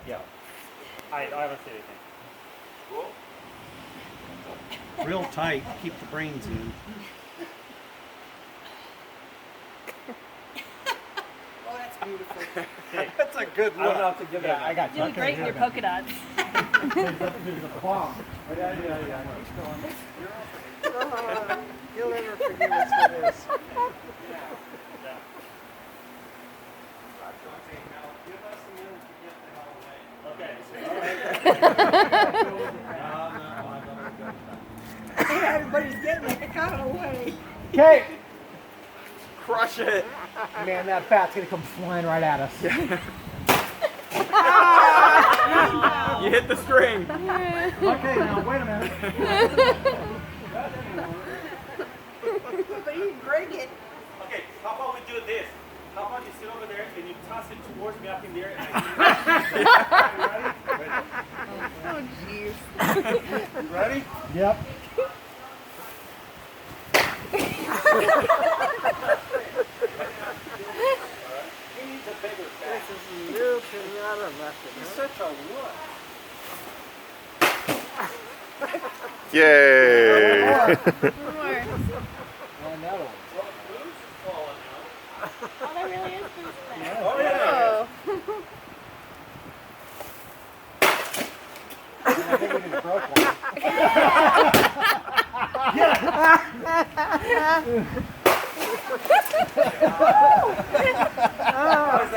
Yeah. I haven't seen anything. Cool. Real tight, keep the brains in. Oh, that's beautiful. Okay. That's a good I don't know look. how to give Yeah, that. I got you. You look great in your polka dots. There's a bomb. Yeah. You'll never forgive us for this. Everybody's getting the heck out of the way. Okay. Crush it. Man, that bat's gonna come flying right at us. You hit the string. Okay, now wait a minute. But you can break it. Okay, how about we do this? How about you sit over there and you toss it towards me up in the air? And Oh, jeez. you ready? Yep. This is new Piñata method. Such a look. Yay! More. And that one. Oh, that really is boost there. Oh, yeah. I think we just broke one. How is that?